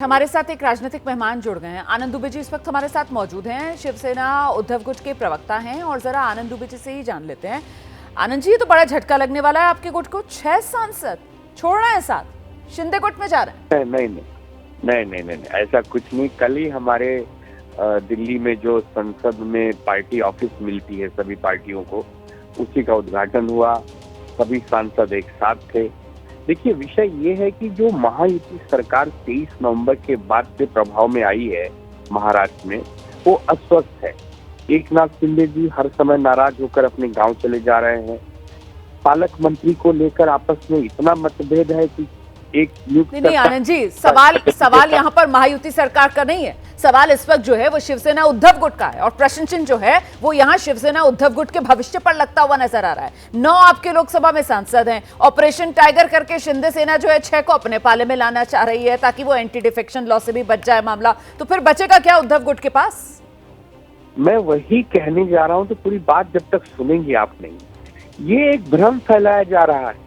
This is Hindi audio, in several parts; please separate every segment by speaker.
Speaker 1: हमारे साथ एक राजनीतिक मेहमान जुड़ गए हैं। आनंद दुबे जी इस वक्त हमारे साथ मौजूद हैं। शिवसेना उद्धव गुट के प्रवक्ता हैं और जरा आनंद दुबे जी से ही जान लेते हैं। आनंद जी, ये तो बड़ा झटका लगने वाला है आपके गुट को। 6 सांसद छोड़ रहे हैं, साथ शिंदे गुट में जा रहे हैं।
Speaker 2: नहीं, ऐसा कुछ नहीं। कल ही हमारे दिल्ली में जो संसद में पार्टी ऑफिस मिलती है सभी पार्टियों को, उसी का उद्घाटन हुआ। सभी सांसद एक साथ थे। देखिए, विषय ये है कि जो महायुति सरकार 23 नवंबर के बाद से प्रभाव में आई है महाराष्ट्र में, वो अस्वस्थ है। एकनाथ शिंदे जी हर समय नाराज होकर अपने गांव चले जा रहे हैं। पालक मंत्री को लेकर आपस में इतना मतभेद है कि एक
Speaker 1: नहीं आनंद जी, सवाल यहाँ पर महायुति सरकार का नहीं है। सवाल इस वक्त जो है वो शिवसेना उद्धव गुट का है और प्रश्न चिन्ह जो है वो यहाँ शिवसेना उद्धव गुट के भविष्य पर लगता हुआ नजर आ रहा है। 9 आपके लोकसभा में सांसद हैं। ऑपरेशन टाइगर करके शिंदे सेना जो है 6 को अपने पाले में लाना चाह रही है ताकि वो एंटी डिफेक्शन लॉ से भी बच जाए मामला। तो फिर बचेगा क्या उद्धव गुट के पास?
Speaker 2: मैं वही कहने जा रहा हूँ। तो पूरी बात जब तक सुनेंगे आप नहीं, ये एक भ्रम फैलाया जा रहा है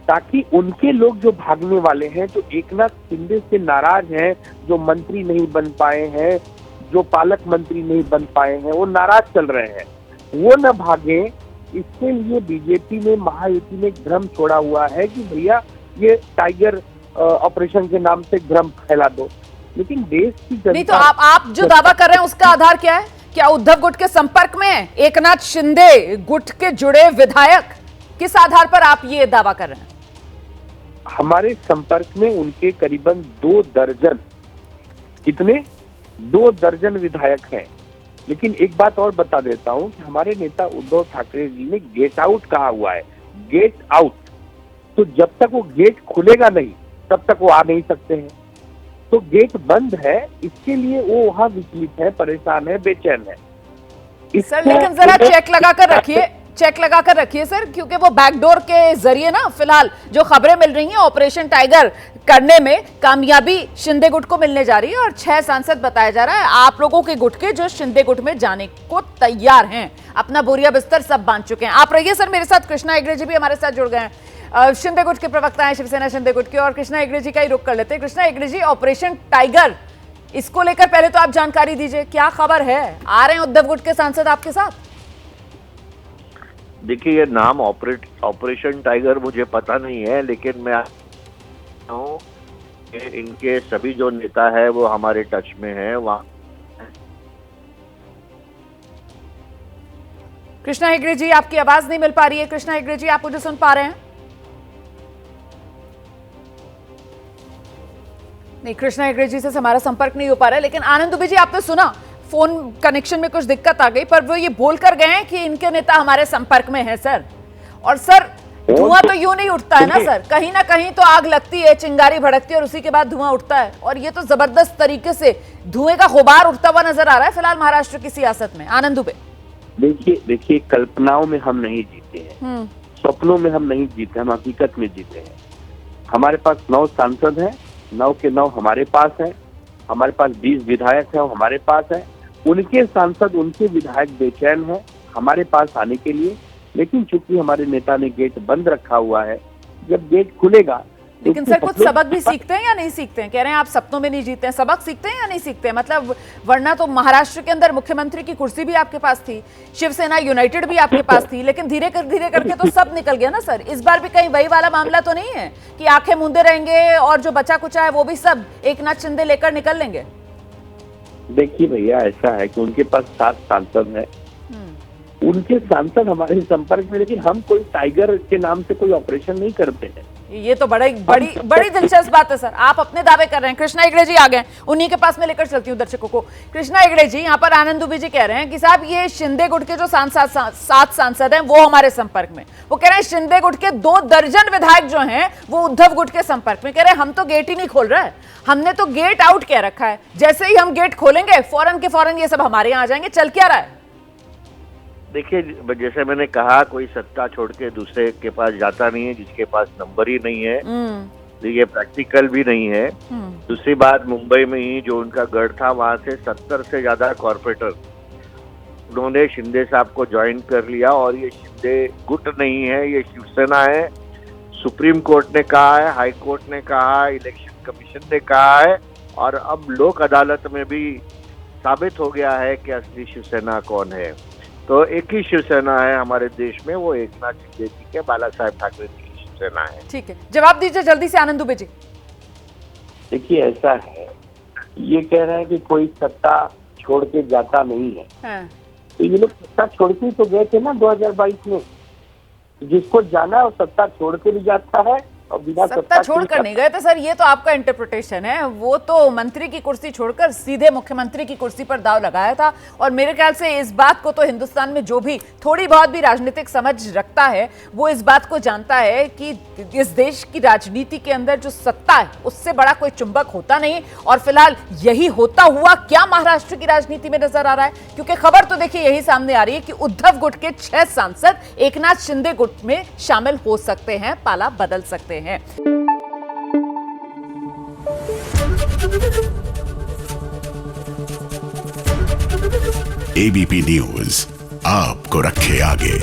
Speaker 2: ताकि उनके लोग जो भागने वाले हैं, जो एकनाथ शिंदे से नाराज हैं, जो मंत्री नहीं बन पाए हैं, जो पालक मंत्री नहीं बन पाए हैं, वो नाराज चल रहे हैं, वो न भागे। इसके लिए बीजेपी ने महायुति में एक भ्रम छोड़ा हुआ है कि भैया ये टाइगर ऑपरेशन के नाम से भ्रम फैला दो। लेकिन देश की जनता
Speaker 1: नहीं, तो आप जो दावा कर रहे हैं उसका आधार क्या है? क्या उद्धव गुट के संपर्क में है एकनाथ शिंदे गुट के जुड़े विधायक? किस आधार पर आप ये दावा कर रहे हैं?
Speaker 2: हमारे संपर्क में उनके करीबन 2 दर्जन, कितने 2 दर्जन विधायक हैं। लेकिन एक बात और बता देता हूं कि हमारे नेता उद्धव ठाकरे जी ने गेट आउट कहा हुआ है, गेट आउट। तो जब तक वो गेट खुलेगा नहीं तब तक वो आ नहीं सकते हैं। तो गेट बंद है, इसके लिए वो वहां विचलित है, परेशान है, बेचैन है।
Speaker 1: सर लेकिन जरा चेक लगाकर रखिए सर, क्योंकि वो बैकडोर के जरिए ना फिलहाल जो खबरें मिल रही हैं ऑपरेशन टाइगर करने में कामयाबी शिंदे गुट को मिलने जा रही है और 6 सांसद बताया जा रहा है आप लोगों के गुट के जो शिंदे गुट में जाने को तैयार हैं, अपना बोरिया बिस्तर सब बांध चुके हैं। आप रहिए सर मेरे साथ। कृष्णा हेगड़े जी भी हमारे साथ जुड़ गए हैं, शिंदे गुट के प्रवक्ता हैं शिवसेना शिंदे गुट के। और कृष्णा हेगड़े जी का ही रुख कर लेते हैं। कृष्णा हेगड़े जी, ऑपरेशन टाइगर, इसको लेकर पहले तो आप जानकारी दीजिए, क्या खबर है? आ रहे हैं उद्धव गुट के सांसद आपके साथ?
Speaker 3: देखिए, ये नाम ऑपरेशन टाइगर मुझे पता नहीं है, लेकिन मैं हूँ इनके सभी जो नेता है वो हमारे टच में है। वहाँ
Speaker 1: कृष्णा हेगड़े जी, आपकी आवाज नहीं मिल पा रही है। कृष्णा हेगड़े जी, आप मुझे सुन पा रहे हैं? नहीं, कृष्णा हेगड़े जी से हमारा संपर्क नहीं हो पा रहा है। लेकिन आनंद दुबे जी, आपने सुना फोन कनेक्शन में कुछ दिक्कत आ गई, पर वो ये बोलकर गए हैं कि इनके नेता हमारे संपर्क में है सर। और सर, धुआं तो यूं नहीं उठता है ना सर, कहीं ना कहीं तो आग लगती है, चिंगारी भड़कती है और उसी के बाद धुआं उठता है। और ये तो जबरदस्त तरीके से धुएं का गुबार उठता हुआ नजर आ रहा है फिलहाल महाराष्ट्र की सियासत में। आनंद दुबे,
Speaker 2: देखिए, कल्पनाओं में हम नहीं जीते हैं, स्वप्नों में हम नहीं जीते, हम हकीकत में जीते हैं। हमारे पास 9 सांसद हैं, 9 के 9 हमारे पास है। हमारे पास 20 विधायक है, हमारे पास है। उनके सांसद, उनके विधायक बेचैन हैं हमारे पास आने के लिए। लेकिन चूंकि हमारे नेता ने गेट बंद रखा हुआ है, जब गेट खुलेगा।
Speaker 1: लेकिन सर, कुछ सबक भी सीखते हैं या नहीं सीखते हैं? कह रहे हैं आप सपनों में नहीं जीते हैं, सबक सीखते हैं या नहीं सीखते हैं? मतलब वरना तो महाराष्ट्र के अंदर मुख्यमंत्री की कुर्सी भी आपके पास थी, शिवसेना यूनाइटेड भी आपके पास थी, लेकिन धीरे करके तो सब निकल गया ना सर। इस बार भी कहीं वही वाला मामला तो नहीं है कि आंखें मूंदे रहेंगे और जो बचा कुचा है वो भी सब एकनाथ शिंदे लेकर निकल लेंगे?
Speaker 2: देखिए भैया, ऐसा है कि उनके पास 7 सांसद हैं, उनके सांसद हमारे संपर्क में, लेकिन हम कोई टाइगर के नाम से कोई ऑपरेशन नहीं करते हैं।
Speaker 1: ये तो बड़ी दिलचस्प बात है सर। आप अपने दावे कर रहे हैं। कृष्णा हेगड़े जी आ गए, उन्हीं के पास में लेकर चलती हूँ दर्शकों को। कृष्णा हेगड़े जी, यहाँ पर आनंद दुबे जी कह रहे हैं कि साहब ये शिंदे गुट के जो 7 सांसद हैं वो हमारे संपर्क में। वो कह रहे हैं शिंदे गुट के 2 दर्जन विधायक जो हैं वो उद्धव गुट के संपर्क में। कह रहे हैं हम तो गेट ही नहीं खोल रहे, हमने तो गेट आउट कह रखा है। जैसे ही हम गेट खोलेंगे फौरन के फौरन ये सब हमारे यहाँ आ जाएंगे। चल क्या रहा है?
Speaker 3: देखिए, जैसे मैंने कहा, कोई सत्ता छोड़ के दूसरे के पास जाता नहीं है जिसके पास नंबर ही नहीं है। ये प्रैक्टिकल भी नहीं है। दूसरी बात, मुंबई में ही जो उनका गढ़ था, वहां से 70 से ज्यादा कॉर्पोरेटर उन्होंने शिंदे साहब को ज्वाइन कर लिया। और ये शिंदे गुट नहीं है, ये शिवसेना है। सुप्रीम कोर्ट ने कहा है, हाई कोर्ट ने कहा है, इलेक्शन कमीशन ने कहा है और अब लोक अदालत में भी साबित हो गया है कि असली शिवसेना कौन है। तो एक ही शिवसेना है हमारे देश में, वो एकनाथ शिंदे जी के, बाला साहेब ठाकरे जी की शिवसेना है।
Speaker 1: ठीक है, जवाब दीजिए जल्दी से आनंद दुबे जी।
Speaker 2: देखिए ऐसा है, ये कह रहे हैं कि कोई सत्ता छोड़ के जाता नहीं है।
Speaker 1: हाँ।
Speaker 2: तो ये लोग सत्ता छोड़ के तो गए थे ना 2022 में। जिसको जाना है वो सत्ता छोड़ के भी जाता है और बिना
Speaker 1: सत्ता छोड़कर नहीं गए थे सर, ये तो आपका इंटरप्रिटेशन है। वो तो मंत्री की कुर्सी छोड़कर सीधे मुख्यमंत्री की कुर्सी पर दाव लगाया था। और मेरे ख्याल से इस बात को तो हिंदुस्तान में जो भी थोड़ी बहुत भी राजनीतिक समझ रखता है वो इस बात को जानता है कि इस देश की राजनीति के अंदर जो सत्ता है उससे बड़ा कोई चुंबक होता नहीं। और फिलहाल यही होता हुआ क्या महाराष्ट्र की राजनीति में नजर आ रहा है, क्योंकि खबर तो देखिए यही सामने आ रही है कि उद्धव गुट के 6 सांसद एकनाथ शिंदे गुट में शामिल हो सकते हैं, पाला बदल सकते हैं।
Speaker 4: एबीपी न्यूज आपको रखे आगे।